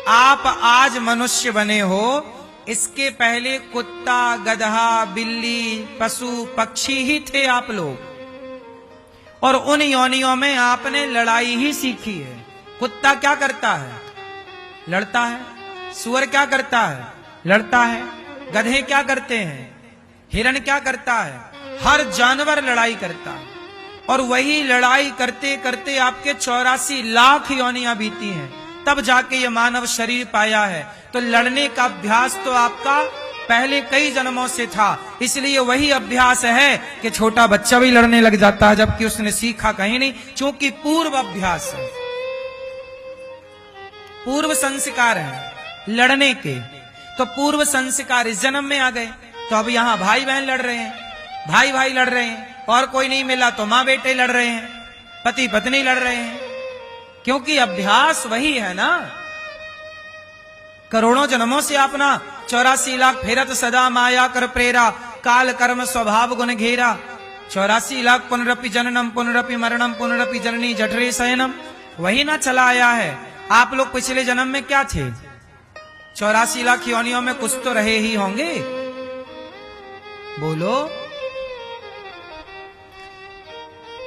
आप आज मनुष्य बने हो, इसके पहले कुत्ता, गधा, बिल्ली, पशु, पक्षी ही थे आप लोग। और उन योनियों में आपने लड़ाई ही सीखी है। कुत्ता क्या करता है? लड़ता है। सूअर क्या करता है? लड़ता है। गधे क्या करते हैं? हिरण क्या करता है? हर जानवर लड़ाई करता है। और वही लड़ाई करते करते आपके 84 लाख योनियां बीती हैं, तब जाके ये मानव शरीर पाया है। तो लड़ने का अभ्यास तो आपका पहले कई जन्मों से था, इसलिए वही अभ्यास है कि छोटा बच्चा भी लड़ने लग जाता है, जबकि उसने सीखा कहीं नहीं, क्योंकि पूर्व अभ्यास है, पूर्व संस्कार है लड़ने के। तो पूर्व संस्कार इस जन्म में आ गए, तो अब यहां भाई बहन लड़ रहे हैं, भाई भाई लड़ रहे हैं, और कोई नहीं मिला तो मां बेटे लड़ रहे हैं, पति पत्नी लड़ रहे हैं, क्योंकि अभ्यास वही है ना। करोड़ों जन्मों से अपना 84 लाख फेरत सदा माया कर प्रेरा, काल कर्म स्वभाव गुण घेरा। 84 लाख पुनरपि जननम पुनरपि मरणम पुनरपि जननी जठरे शयनम, वही ना चला आया है। आप लोग पिछले जन्म में क्या थे? 84 लाख योनियों में कुछ तो रहे ही होंगे, बोलो।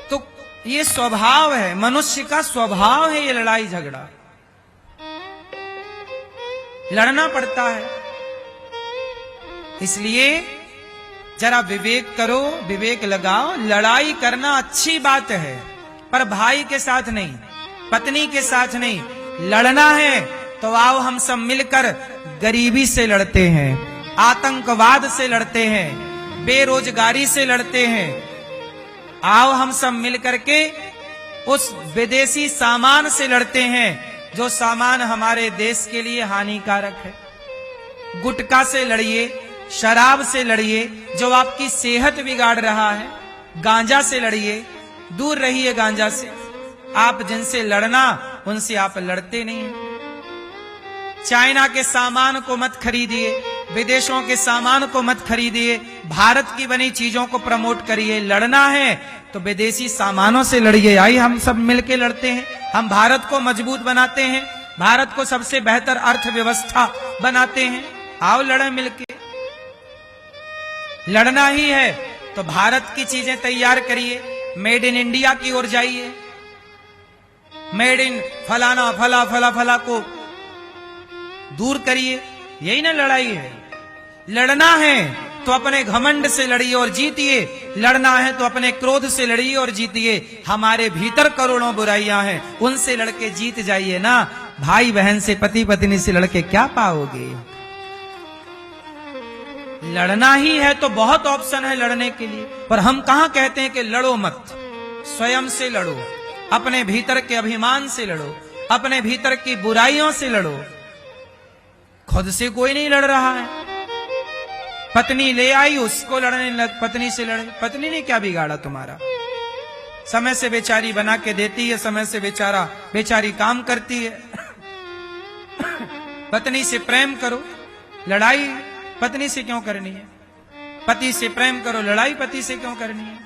तो ये स्वभाव है, मनुष्य का स्वभाव है ये लड़ाई झगड़ा, लड़ना पड़ता है। इसलिए जरा विवेक करो, विवेक लगाओ। लड़ाई करना अच्छी बात है, पर भाई के साथ नहीं, पत्नी के साथ नहीं। लड़ना है तो आओ हम सब मिलकर गरीबी से लड़ते हैं, आतंकवाद से लड़ते हैं, बेरोजगारी से लड़ते हैं। आओ हम सब मिलकर के उस विदेशी सामान से लड़ते हैं जो सामान हमारे देश के लिए हानिकारक है। गुटखा से लड़िए, शराब से लड़िए जो आपकी सेहत बिगाड़ रहा है, गांजा से लड़िए, दूर रहिए गांजा से। आप जिनसे लड़ना उनसे आप लड़ते नहीं हैं। चाइना के सामान को मत खरीदिए, विदेशों के सामान को मत खरीदिए, भारत की बनी चीजों को प्रमोट करिए। लड़ना है तो विदेशी सामानों से लड़िए। आइए हम सब मिलके लड़ते हैं, हम भारत को मजबूत बनाते हैं, भारत को सबसे बेहतर अर्थव्यवस्था बनाते हैं। आओ लड़े मिलके। लड़ना ही है तो भारत की चीजें तैयार करिए, मेड इन इंडिया की ओर जाइए। मेड इन फलाना फला फला फला को दूर करिए, यही ना लड़ाई है। लड़ना है तो अपने घमंड से लड़िए और जीतिए, लड़ना है तो अपने क्रोध से लड़िए और जीतिए। हमारे भीतर करोड़ों बुराइयां हैं, उनसे लड़के जीत जाइए ना। भाई बहन से, पति पत्नी से लड़के क्या पाओगे? लड़ना ही है तो बहुत ऑप्शन है लड़ने के लिए, पर हम कहां कहते हैं कि लड़ो मत। स्वयं से लड़ो, अपने भीतर के अभिमान से लड़ो, अपने भीतर की बुराइयों से लड़ो। खुद से कोई नहीं लड़ रहा है। पत्नी ले आई, उसको लड़ने लग, पत्नी से लड़े। पत्नी ने क्या बिगाड़ा तुम्हारा? समय से बेचारी बना के देती है, समय से बेचारी काम करती है। पत्नी से प्रेम करो, लड़ाई पत्नी से क्यों करनी है? पति से प्रेम करो, लड़ाई पति से क्यों करनी है?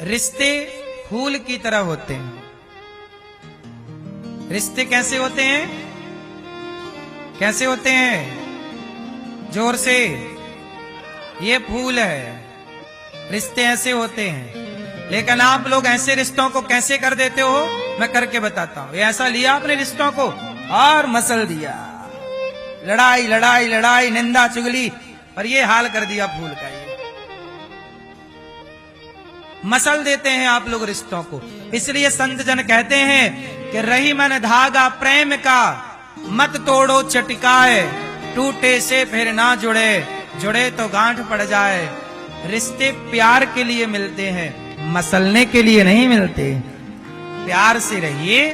रिश्ते फूल की तरह होते हैं। रिश्ते कैसे होते हैं? कैसे होते हैं? जोर से। ये फूल है, रिश्ते ऐसे होते हैं। लेकिन आप लोग ऐसे रिश्तों को कैसे कर देते हो, मैं करके बताता हूं। ऐसा लिया आपने रिश्तों को और मसल दिया, लड़ाई लड़ाई लड़ाई, निंदा चुगली, और ये हाल कर दिया फूल का। ये मसल देते हैं आप लोग रिश्तों को। इसलिए संत जन कहते हैं कि रही मन धागा प्रेम का, मत तोड़ो चटकाए, टूटे से फिर ना जुड़े, जुड़े तो गांठ पड़ जाए। रिश्ते प्यार के लिए मिलते हैं, मसलने के लिए नहीं मिलते। प्यार से रहिए,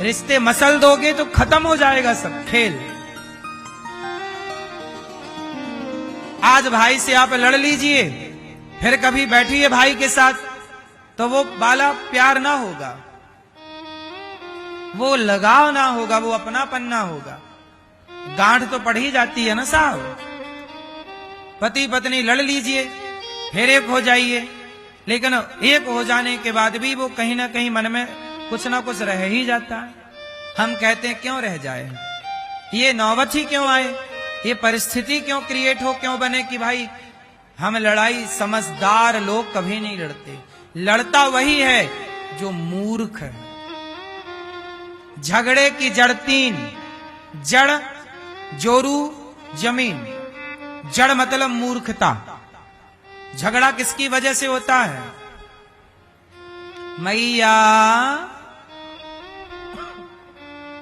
रिश्ते मसल दोगे तो खत्म हो जाएगा सब खेल। आज भाई से आप लड़ लीजिए, फिर कभी बैठिए भाई के साथ, तो वो वाला प्यार ना होगा, वो लगाव ना होगा, वो अपनापन ना होगा। गांठ तो पड़ ही जाती है ना साहब। पति पत्नी लड़ लीजिए, फिर एक हो जाइए, लेकिन एक हो जाने के बाद भी वो कहीं ना कहीं मन में कुछ ना कुछ रह ही जाता है। हम कहते हैं क्यों रह जाए, ये नौबत ही क्यों आए, ये परिस्थिति क्यों क्रिएट हो, क्यों बने कि भाई हम लड़ाई। समझदार लोग कभी नहीं लड़ते, लड़ता वही है जो मूर्ख है। झगड़े की जड़ तीन, जड़, जोरू, जमीन। जड़ मतलब मूर्खता। झगड़ा किसकी वजह से होता है? मैया,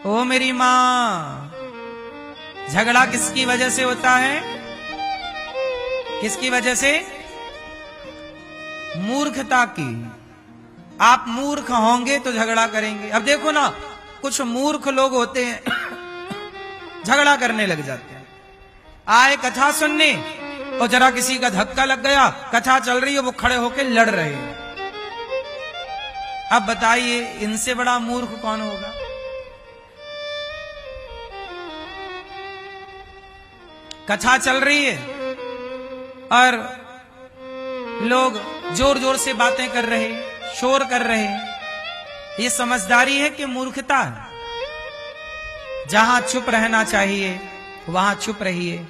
ओ मेरी मां, झगड़ा किसकी वजह से होता है? किसकी वजह से? मूर्खता की। आप मूर्ख होंगे तो झगड़ा करेंगे। अब देखो ना, कुछ मूर्ख लोग होते हैं झगड़ा करने लग जाते हैं। आए कथा सुनने और जरा किसी का धक्का लग गया, कथा चल रही है, वो खड़े होकर लड़ रहे हैं। अब बताइए इनसे बड़ा मूर्ख कौन होगा? कथा चल रही है और लोग जोर जोर से बातें कर रहे, शोर कर रहे। ये समझदारी है कि मूर्खता है? जहां चुप रहना चाहिए वहां चुप रहिए,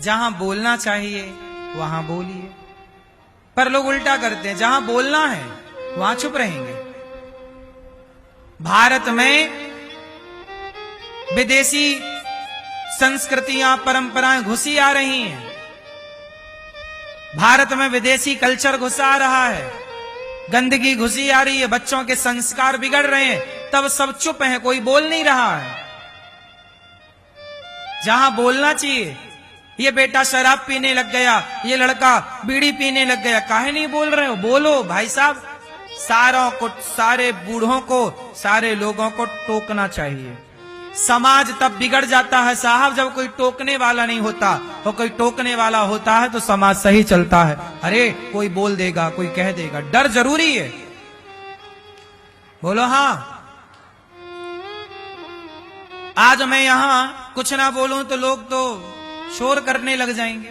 जहां बोलना चाहिए वहां बोलिए। पर लोग उल्टा करते हैं, जहां बोलना है वहां चुप रहेंगे। भारत में विदेशी संस्कृतियां, परंपराएं घुसी आ रही हैं। भारत में विदेशी कल्चर घुसा आ रहा है, गंदगी घुसी आ रही है, बच्चों के संस्कार बिगड़ रहे हैं। तब सब चुप हैं, कोई बोल नहीं रहा है। जहां बोलना चाहिए, ये बेटा शराब पीने लग गया, ये लड़का बीड़ी पीने लग गया, काहे नहीं बोल रहे हो? बोलो भाई साहब। सारों को, सारे बूढ़ों को, सारे लोगों को टोकना चाहिए। समाज तब बिगड़ जाता है साहब जब कोई टोकने वाला नहीं होता, और कोई टोकने वाला होता है तो समाज सही चलता है। अरे कोई बोल देगा, कोई कह देगा, डर जरूरी है। बोलो हाँ। आज मैं यहां कुछ ना बोलूं तो लोग तो शोर करने लग जाएंगे।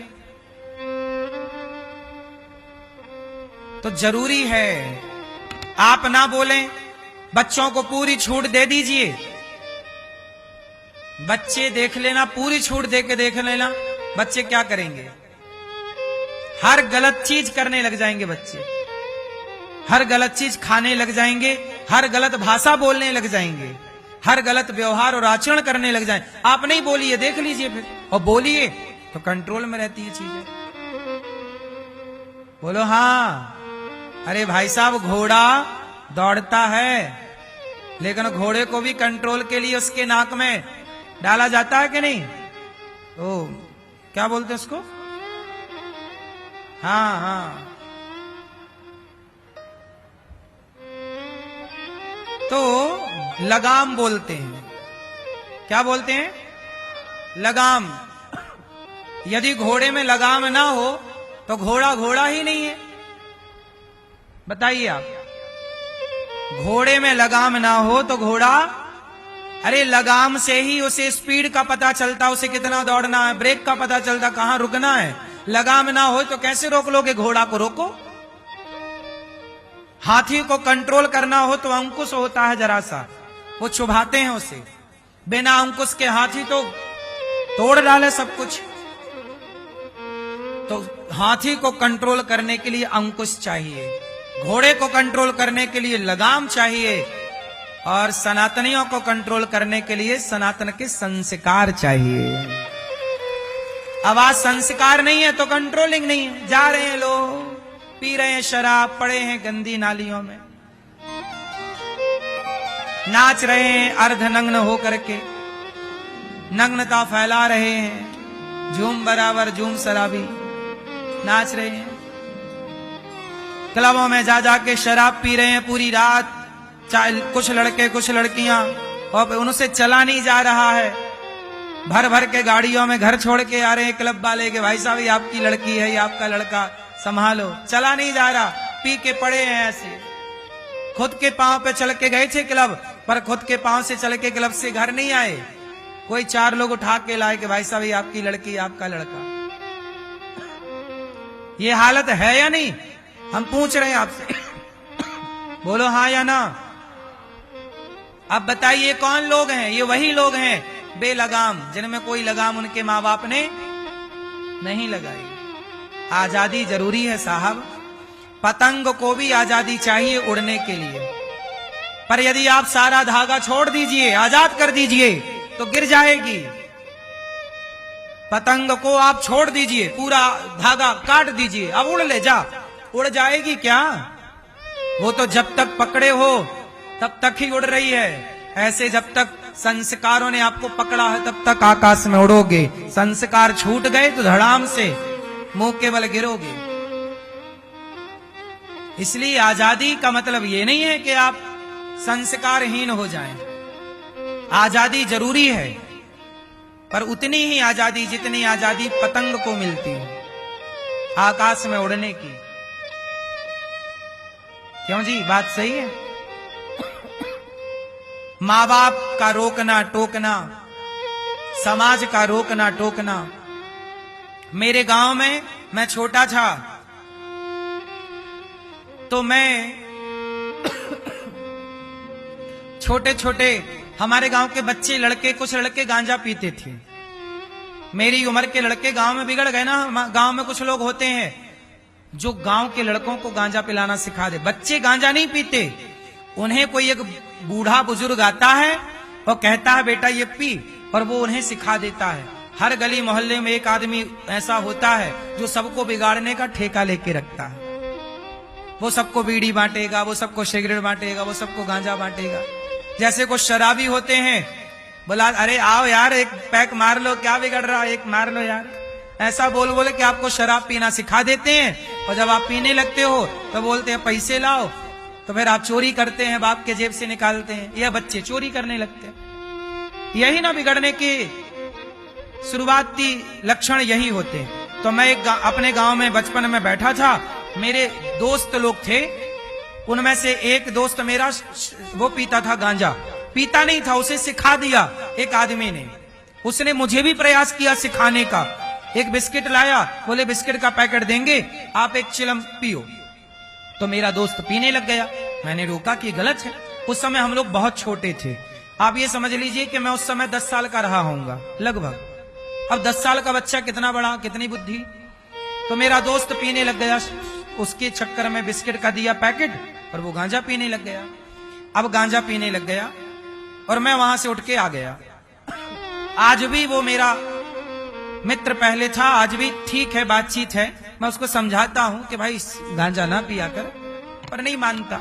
तो जरूरी है आप ना बोलें, बच्चों को पूरी छूट दे दीजिए। बच्चे देख लेना, पूरी छूट दे के देख लेना, बच्चे क्या करेंगे? हर गलत चीज करने लग जाएंगे बच्चे, हर गलत चीज खाने लग जाएंगे, हर गलत भाषा बोलने लग जाएंगे, हर गलत व्यवहार और आचरण करने लग जाएंगे। आप नहीं बोलिए, देख लीजिए फिर, और बोलिए तो कंट्रोल में रहती है चीजें। बोलो हाँ। अरे भाई साहब, घोड़ा दौड़ता है, लेकिन घोड़े को भी कंट्रोल के लिए उसके नाक में डाला जाता है कि नहीं? ओ क्या बोलते हैं उसको? हाँ हाँ। तो लगाम बोलते हैं। क्या बोलते हैं? लगाम। यदि घोड़े में लगाम ना हो तो घोड़ा घोड़ा ही नहीं है। बताइए आप, घोड़े में लगाम ना हो तो घोड़ा, अरे लगाम से ही उसे स्पीड का पता चलता, उसे कितना दौड़ना है, ब्रेक का पता चलता, कहां रुकना है। लगाम ना हो तो कैसे रोक लोगे? घोड़ा को रोको। हाथी को कंट्रोल करना हो तो अंकुश होता है जरा सा, वो चुभाते हैं उसे। बिना अंकुश के हाथी तो तोड़ डाले सब कुछ। तो हाथी को कंट्रोल करने के लिए अंकुश चाहिए, घोड़े को कंट्रोल करने के लिए लगाम चाहिए, और सनातनियों को कंट्रोल करने के लिए सनातन के संस्कार चाहिए। अब आज संस्कार नहीं है तो कंट्रोलिंग नहीं है। जा रहे हैं लोग, पी रहे हैं शराब, पड़े हैं गंदी नालियों में, नाच रहे हैं अर्धनग्न होकर के, नग्नता फैला रहे हैं, झूम बराबर झूम शराबी नाच रहे हैं। क्लबों में जा जाके शराब पी रहे हैं पूरी रात, कुछ लड़के कुछ लड़कियां, और उनसे चला नहीं जा रहा है। भर भर के गाड़ियों में घर छोड़ के आ रहे हैं क्लब वाले के, भाई साहब ये आपकी लड़की है, ये आपका लड़का, संभालो। चला नहीं जा रहा, पी के पड़े हैं ऐसे। खुद के पांव पे चल के गए थे क्लब, पर खुद के पांव से चल के क्लब से घर नहीं आए। कोई चार लोग उठा के लाए कि भाई साहब ये आपकी लड़की, आपका लड़का। ये हालत है या नहीं? हम पूछ रहे हैं आपसे, बोलो हाँ या ना। अब बताइए कौन लोग हैं? ये वही लोग हैं बेलगाम, जिनमें कोई लगाम उनके माँ बाप ने नहीं लगाई। आजादी जरूरी है साहब। पतंग को भी आजादी चाहिए उड़ने के लिए, पर यदि आप सारा धागा छोड़ दीजिए, आजाद कर दीजिए, तो गिर जाएगी। पतंग को आप छोड़ दीजिए, पूरा धागा काट दीजिए, अब उड़ ले जा, उड़ जाएगी क्या? वो तो जब तक पकड़े हो तब तक ही उड़ रही है। ऐसे जब तक संस्कारों ने आपको पकड़ा है तब तक आकाश में उड़ोगे। संस्कार छूट गए तो धड़ाम से मुंह के बल गिरोगे। इसलिए आजादी का मतलब ये नहीं है कि आप संस्कारहीन हो जाएं। आजादी जरूरी है, पर उतनी ही आजादी जितनी आजादी पतंग को मिलती है आकाश में उड़ने की। क्यों जी, बात सही है? माँ बाप का रोकना टोकना, समाज का रोकना टोकना। मेरे गांव में मैं छोटा था तो मैं छोटे छोटे हमारे गांव के बच्चे लड़के, कुछ लड़के गांजा पीते थे। मेरी उम्र के लड़के गांव में बिगड़ गए ना। गांव में कुछ लोग होते हैं जो गांव के लड़कों को गांजा पिलाना सिखा दे। बच्चे गांजा नहीं पीते, उन्हें कोई एक बूढ़ा बुजुर्ग आता है और कहता है बेटा ये पी, और वो उन्हें सिखा देता है। हर गली मोहल्ले में एक आदमी ऐसा होता है जो सबको बिगाड़ने का ठेका लेके रखता है। वो सबको बीड़ी बांटेगा, वो सबको सिगरेट बांटेगा, वो सबको गांजा बांटेगा। जैसे कुछ शराबी होते हैं, बोला अरे आओ यार एक पैक मार लो, क्या बिगड़ रहा है, एक मार लो यार। ऐसा बोल बोले कि आपको शराब पीना सिखा देते हैं, और जब आप पीने लगते हो तो बोलते हैं पैसे लाओ, तो फिर आप चोरी करते हैं, बाप के जेब से निकालते हैं। यह बच्चे चोरी करने लगते हैं। यही ना बिगड़ने के शुरुआती लक्षण यही होते हैं। तो मैं अपने गांव में बचपन में बैठा था, मेरे दोस्त लोग थे, उनमें से एक दोस्त मेरा वो पीता था गांजा। पीता नहीं था, उसे सिखा दिया एक आदमी ने। उसने मुझे भी प्रयास किया सिखाने का। एक बिस्किट लाया, बोले बिस्किट का पैकेट देंगे, आप एक चिलम पियो। तो मेरा दोस्त पीने लग गया। मैंने रोका कि गलत है। उस समय हम लोग बहुत छोटे थे। आप ये समझ लीजिए कि मैं उस समय 10 साल का रहा होऊंगा लगभग। अब 10 साल का बच्चा कितना बड़ा, कितनी बुद्धि। तो मेरा दोस्त पीने लग गया, उसके चक्कर में बिस्किट का दिया पैकेट और वो गांजा पीने लग गया। अब गांजा पीने लग गया और मैं वहां से उठ के आ गया। आज भी वो मेरा मित्र पहले था, आज भी ठीक है, बातचीत है। मैं उसको समझाता हूं कि भाई गांजा ना पिया कर, पर नहीं मानता।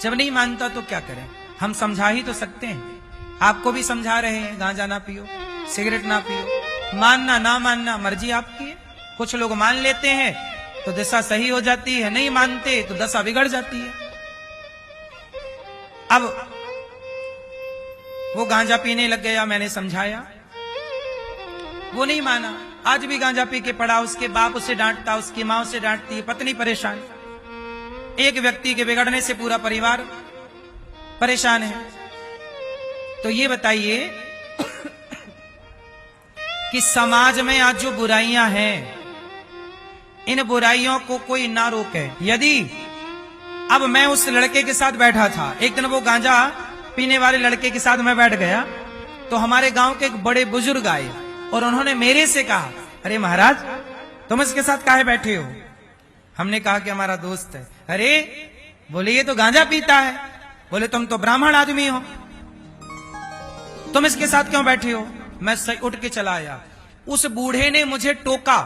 जब नहीं मानता तो क्या करें, हम समझा ही तो सकते हैं। आपको भी समझा रहे हैं गांजा ना पियो, सिगरेट ना पियो। मानना ना मानना मर्जी आपकी है। कुछ लोग मान लेते हैं तो दशा सही हो जाती है, नहीं मानते तो दशा बिगड़ जाती है। अब वो गांजा पीने लग गया, मैंने समझाया, वो नहीं माना। आज भी गांजा पी के पड़ा। उसके बाप उसे डांटता, उसकी माँ उसे डांटती है, पत्नी परेशान। एक व्यक्ति के बिगड़ने से पूरा परिवार परेशान है। तो ये बताइए कि समाज में आज जो बुराइयां हैं, इन बुराइयों को कोई ना रोके। यदि अब मैं उस लड़के के साथ बैठा था, एक दिन वो गांजा पीने वाले लड़के के साथ मैं बैठ गया, तो हमारे गांव के एक बड़े बुजुर्ग आए और उन्होंने मेरे से कहा, अरे महाराज तुम इसके साथ काहे बैठे हो? हमने कहा कि हमारा दोस्त है। अरे बोले ये तो गांजा पीता है। बोले तुम तो ब्राह्मण आदमी हो, तुम इसके साथ क्यों बैठे हो? मैं उठ के चला आया। उस बूढ़े ने मुझे टोका,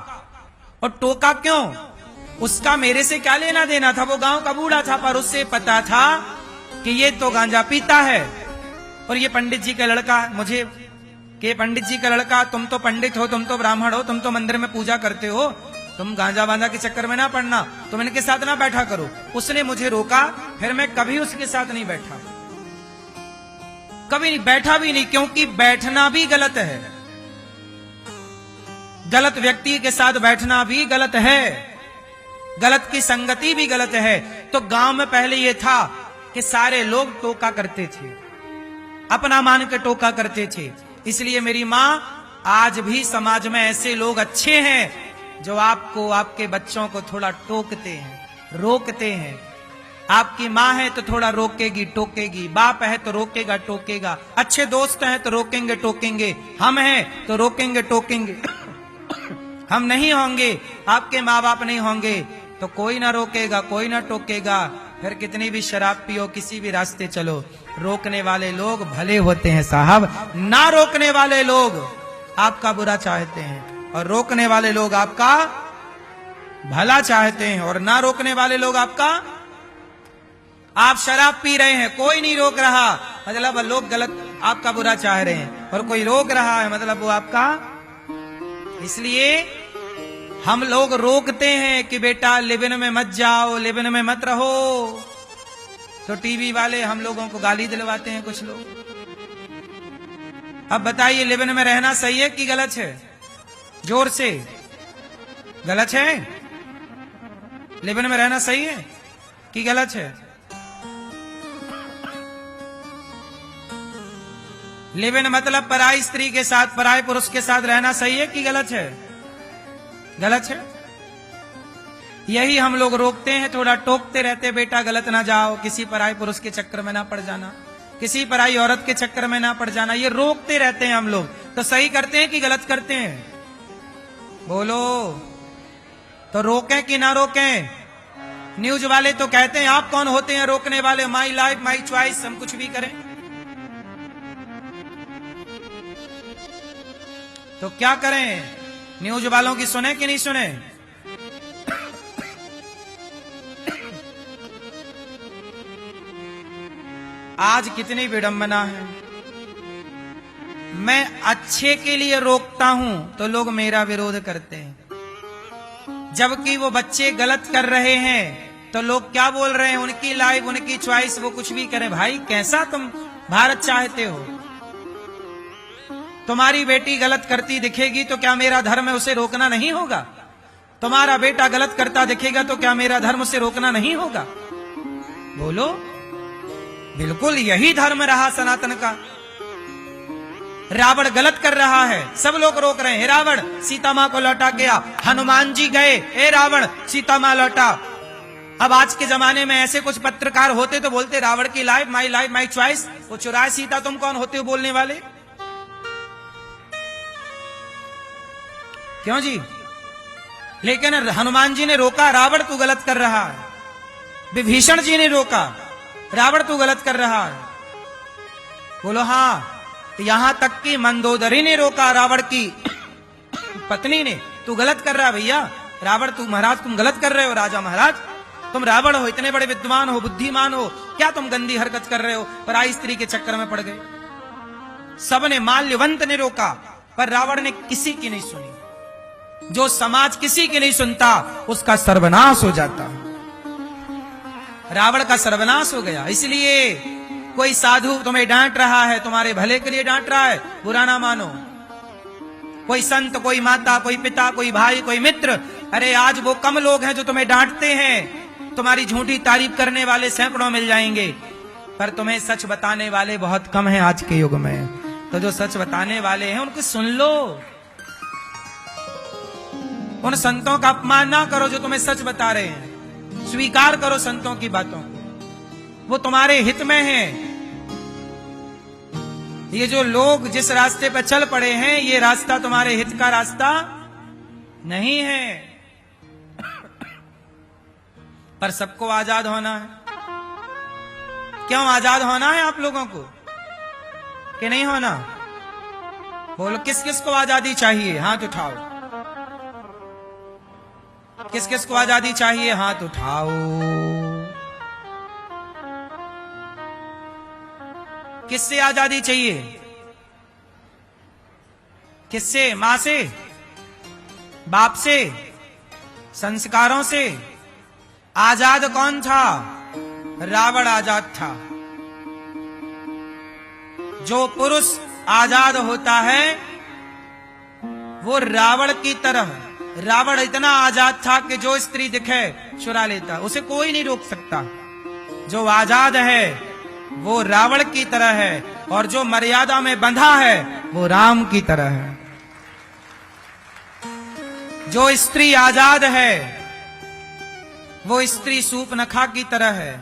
और टोका क्यों? उसका मेरे से क्या लेना देना था, वो गांव का बूढ़ा था, पर उससे पता था कि ये तो गांजा पीता है और ये पंडित जी का लड़का। मुझे कि पंडित जी का लड़का, तुम तो पंडित हो, तुम तो ब्राह्मण हो, तुम तो मंदिर में पूजा करते हो, तुम गांजा बांजा के चक्कर में ना पड़ना, तुम इनके साथ ना बैठा करो। उसने मुझे रोका, फिर मैं कभी उसके साथ नहीं बैठा, कभी नहीं बैठा भी नहीं, क्योंकि बैठना भी गलत है। गलत व्यक्ति के साथ बैठना भी गलत है, गलत की संगति भी गलत है। तो गांव में पहले यह था कि सारे लोग टोका करते थे, अपना मान के टोका करते थे। इसलिए मेरी मां, आज भी समाज में ऐसे लोग अच्छे हैं जो आपको, आपके बच्चों को थोड़ा टोकते हैं, रोकते हैं। आपकी माँ है तो थोड़ा रोकेगी टोकेगी, बाप है तो रोकेगा टोकेगा, अच्छे दोस्त हैं तो रोकेंगे टोकेंगे, हम हैं तो रोकेंगे टोकेंगे। हम नहीं होंगे, आपके माँ बाप नहीं होंगे तो कोई ना रोकेगा, कोई ना टोकेगा। फिर कितनी भी शराब पियो, किसी भी रास्ते चलो, रोकने वाले लोग भले होते हैं साहब, ना रोकने वाले लोग आपका बुरा चाहते हैं, और रोकने वाले लोग आपका भला चाहते हैं, और ना रोकने वाले लोग आपका। आप शराब पी रहे हैं, कोई नहीं रोक रहा, मतलब लोग गलत आपका बुरा चाह रहे हैं, और कोई रोक रहा है मतलब वो आपका। इसलिए हम लोग रोकते हैं कि बेटा लिविन में मत जाओ, लिविन में मत रहो, तो टीवी वाले हम लोगों को गाली दिलवाते हैं कुछ लोग। अब बताइए लिविन में रहना सही है कि गलत है? जोर से, गलत है? लिविन में रहना सही है कि गलत है? लिविन मतलब पराई स्त्री के साथ, पराई पुरुष के साथ रहना सही है कि गलत है? गलत है। यही हम लोग रोकते हैं, थोड़ा टोकते रहते, बेटा गलत ना जाओ, किसी पराई पुरुष के चक्कर में ना पड़ जाना, किसी पराई औरत के चक्कर में ना पड़ जाना, ये रोकते रहते हैं हम लोग। तो सही करते हैं कि गलत करते हैं? बोलो। तो रोकें कि ना रोकें? न्यूज वाले तो कहते हैं आप कौन होते हैं रोकने वाले, माई लाइफ माई चॉइस, हम कुछ भी करें। तो क्या करें? न्यूज वालों की सुने कि नहीं सुने? आज कितनी विडंबना है, मैं अच्छे के लिए रोकता हूं तो लोग मेरा विरोध करते हैं, जबकि वो बच्चे गलत कर रहे हैं तो लोग क्या बोल रहे हैं, उनकी लाइफ उनकी चॉइस, वो कुछ भी करें। भाई कैसा तुम भारत चाहते हो? तुम्हारी बेटी गलत करती दिखेगी तो क्या मेरा धर्म है उसे रोकना नहीं होगा? तुम्हारा बेटा गलत करता दिखेगा तो क्या मेरा धर्म उसे रोकना नहीं होगा? बोलो। बिल्कुल यही धर्म रहा सनातन का। रावण गलत कर रहा है, सब लोग रोक रहे हैं, रावण सीता मां को लौटा के आ। हनुमान जी गए, ए रावण सीता मां लौटा। अब आज के जमाने में ऐसे कुछ पत्रकार होते तो बोलते रावण की लाइफ माई चॉइस, वो चुराए सीता, तुम कौन होते हो बोलने वाले? क्यों जी? लेकिन हनुमान जी ने रोका, रावण तू गलत कर रहा है। विभीषण जी ने रोका, रावण तू गलत कर रहा है। बोलो हाँ। तो यहां तक कि मंदोदरी ने रोका, रावण की पत्नी ने, तू गलत कर रहा है भैया, रावण तू महाराज तुम गलत कर रहे हो, राजा महाराज तुम रावण हो, इतने बड़े विद्वान हो, बुद्धिमान हो, क्या तुम गंदी हरकत कर रहे हो, पराई स्त्री के चक्कर में पड़ गए। सबने, माल्यवंत ने रोका, पर रावण ने किसी की नहीं सुनी। जो समाज किसी की नहीं सुनता उसका सर्वनाश हो जाता। रावण का सर्वनाश हो गया। इसलिए कोई साधु तुम्हें डांट रहा है, तुम्हारे भले के लिए डांट रहा है, बुरा ना मानो। कोई संत, कोई माता, कोई पिता, कोई भाई, कोई मित्र, अरे आज वो कम लोग हैं जो तुम्हें डांटते हैं। तुम्हारी झूठी तारीफ करने वाले सैकड़ों मिल जाएंगे, पर तुम्हें सच बताने वाले बहुत कम हैं आज के युग में। तो जो सच बताने वाले हैं उनको सुन लो। उन संतों का अपमान ना करो जो तुम्हें सच बता रहे हैं, स्वीकार करो संतों की बातों को, वो तुम्हारे हित में है। ये जो लोग जिस रास्ते पर चल पड़े हैं, ये रास्ता तुम्हारे हित का रास्ता नहीं है। पर सबको आजाद होना है। क्यों आजाद होना है आप लोगों को कि नहीं होना? बोलो, किस किस को आजादी चाहिए? हाथ उठाओ। किस किस को आजादी चाहिए? हाथ उठाओ। किससे आजादी चाहिए? किससे? मां से? बाप से? संस्कारों से? आजाद कौन था? रावण आजाद था। जो पुरुष आजाद होता है वो रावण की तरह, रावण इतना आजाद था कि जो स्त्री दिखे चुरा लेता, उसे कोई नहीं रोक सकता। जो आजाद है वो रावण की तरह है, और जो मर्यादा में बंधा है वो राम की तरह है। जो स्त्री आजाद है वो स्त्री सूपनखा की तरह है,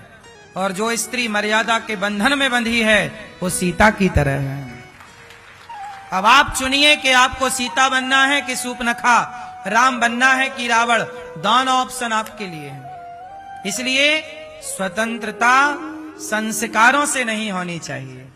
और जो स्त्री मर्यादा के बंधन में बंधी है वो सीता की तरह है। अब आप चुनिए कि आपको सीता बनना है कि सूर्पनखा, राम बनना है कि रावण। दोनों ऑप्शन आपके लिए हैं। इसलिए स्वतंत्रता संस्कारों से नहीं होनी चाहिए।